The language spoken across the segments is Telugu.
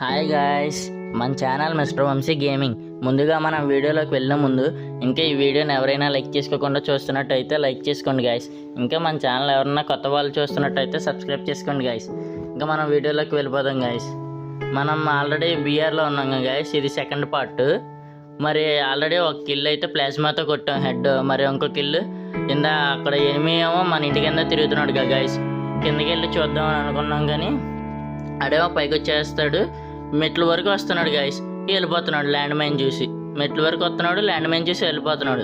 హాయ్ గాయ్స్, మన ఛానల్ మిస్టర్ వంశీ గేమింగ్. ముందుగా మనం వీడియోలోకి వెళ్ళే ముందు ఇంకా ఈ వీడియోని ఎవరైనా లైక్ చేసుకోకుండా చూస్తున్నట్టయితే లైక్ చేసుకోండి గాయ్స్. ఇంకా మన ఛానల్ ఎవరైనా కొత్త వాళ్ళు చూస్తున్నట్టయితే సబ్స్క్రైబ్ చేసుకోండి గాయ్స్. ఇంకా మనం వీడియోలోకి వెళ్ళిపోదాం గాయ్స్. మనం ఆల్రెడీ బీఆర్లో ఉన్నాం గాయ్స్. ఇది సెకండ్ పార్ట్. మరి ఆల్రెడీ ఒక కిల్ అయితే ప్లాస్మాతో కొట్టాం హెడ్. మరి ఇంకో కిల్ కింద అక్కడ ఎనిమి ఏమో మన ఇంటి కింద తిరుగుతున్నాడు గాయ్స్. కిందకి వెళ్ళి చూద్దామని అనుకున్నాం కానీ ఆడేమో పైకి వచ్చేస్తాడు. మెట్ల వరకు వస్తున్నాడు గాయస్, వెళ్ళిపోతున్నాడు. ల్యాండ్ మైన్ చూసి మెట్ల వరకు వస్తున్నాడు, ల్యాండ్ మైన్ చూసి వెళ్ళిపోతున్నాడు.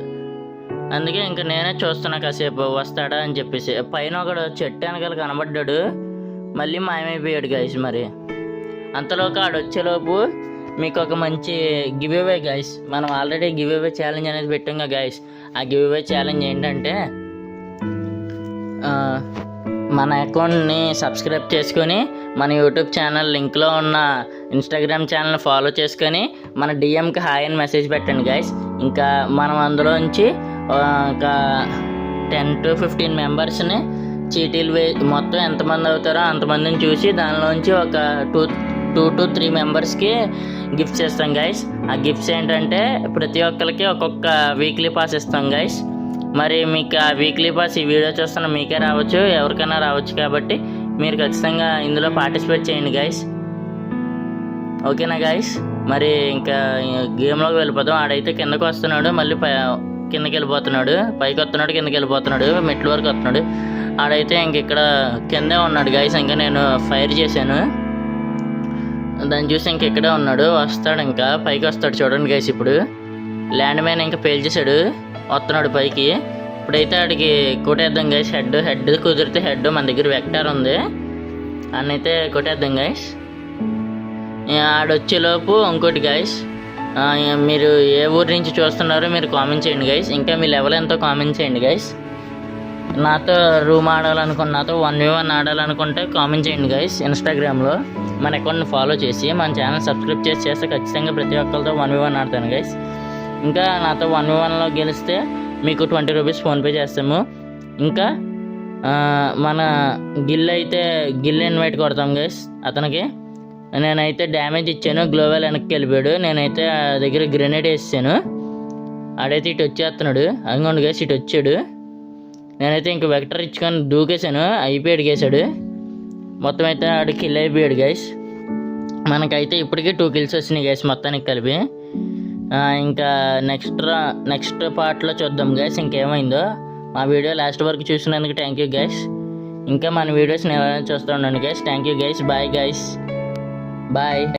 అందుకే ఇంకా నేనే చూస్తున్నా కాసేపు వస్తాడా అని చెప్పేసి. పైన ఒకడు చెట్టు వెనకాల కనబడ్డాడు, మళ్ళీ మాయమైపోయాడు గాయస్. మరి అంతలోకి ఆడు వచ్చేలోపు మీకు ఒక మంచి గివ్ అవే గాయస్. మనం ఆల్రెడీ గివ్ అవే ఛాలెంజ్ అనేది పెట్టాం కదా గాయస్. ఆ గివ్ అవే ఛాలెంజ్ ఏంటంటే మన అకౌంట్ని సబ్స్క్రైబ్ చేసుకొని మన యూట్యూబ్ ఛానల్ లింక్లో ఉన్న ఇన్స్టాగ్రామ్ ఛానల్ ఫాలో చేసుకొని మన డిఎంకి హాయ్ అని మెసేజ్ పెట్టండి గాయస్. ఇంకా మనం అందులోంచి ఒక 10 to 15 మెంబర్స్ని చీటీలు మొత్తం ఎంతమంది అవుతారో అంతమందిని చూసి దానిలోంచి ఒక 2 to 3 మెంబర్స్కి గిఫ్ట్స్ ఇస్తాం గాయస్. ఆ గిఫ్ట్స్ ఏంటంటే ప్రతి ఒక్కరికి ఒక్కొక్క వీక్లీ పాస్ ఇస్తాం గాయస్. మరి మీకు ఆ వీక్లీ పాస్ ఈ వీడియో చూస్తున్న మీకే రావచ్చు, ఎవరికైనా రావచ్చు. కాబట్టి మీరు ఖచ్చితంగా ఇందులో పార్టిసిపేట్ చేయండి గాయస్. ఓకేనా గాయస్? మరి ఇంకా గేమ్లోకి వెళ్ళిపోతాం. ఆడైతే కిందకు వస్తున్నాడు, మళ్ళీ కిందకి వెళ్ళిపోతున్నాడు, పైకి వస్తున్నాడు, కిందకి వెళ్ళిపోతున్నాడు, మెట్ల వరకు వస్తున్నాడు. ఆడైతే ఇంక ఇక్కడ కిందే ఉన్నాడు గాయస్. ఇంకా నేను ఫైర్ చేశాను, దాన్ని చూసి ఇంక ఇక్కడే ఉన్నాడు. వస్తాడు, ఇంకా పైకి వస్తాడు చూడండి గాయస్. ఇప్పుడు ల్యాండ్ మైన్ ఇంకా పేల్చేశాడు, వస్తున్నాడు పైకి. ఇప్పుడైతే ఆడికి కొట్టేద్దాం గైస్. హెడ్ కుదిరితే హెడ్, మన దగ్గర వెక్టార్ ఉంది, అన్నైతే కొట్టేద్దాం గైస్. ఆడొచ్చేలోపు ఇంకోటి గైస్, మీరు ఏ ఊరి నుంచి చూస్తున్నారో మీరు కామెంట్ చేయండి గైస్. ఇంకా మీ లెవెల్ ఎంతో కామెంట్ చేయండి గైస్. నాతో రూమ్ ఆడాలనుకున్న, నాతో 1v1 ఆడాలనుకుంటే కామెంట్ చేయండి గైస్. ఇన్స్టాగ్రామ్లో మన అకౌంట్ని ఫాలో చేసి మన ఛానల్ సబ్స్క్రైబ్ చేస్తే ఖచ్చితంగా ప్రతి ఒక్కరితో 1v1 ఆడతాను గైస్. ఇంకా నాతో 1v1లో గెలిస్తే మీకు 20 రూపీస్ ఫోన్పే చేస్తాము. ఇంకా మన గిల్ ఇన్వైట్ కొడతాం గైస్ అతనికి. నేనైతే డ్యామేజ్ ఇచ్చాను, గ్లోవల్ వెనక్కి వెళ్ళిపోయాడు. నేనైతే ఆ దగ్గర గ్రెనేడ్ వేసాను, ఆడైతే ఇటు వచ్చేస్తున్నాడు. అందుకోండి గైస్, ఇటు వచ్చాడు. నేనైతే ఇంక వెక్టర్ ఇచ్చుకొని దూకేశాను, అయిపోయాడు గేసాడు. మొత్తం అయితే ఆడు కిల్ అయిపోయాడు గైస్. మనకైతే ఇప్పటికీ 2 కిల్స్ వచ్చినాయి గైస్ మొత్తానికి కలిపి. ఇంకా నెక్స్ట్ పార్ట్లో చూద్దాం గైస్ ఇంకేమైందో. మా వీడియో లాస్ట్ వరకు చూసినందుకు థ్యాంక్ యూ గైస్. ఇంకా మన వీడియోస్ని ఎవరైనా చూస్తూ ఉండండి guys. Thank you guys. Bye guys, bye.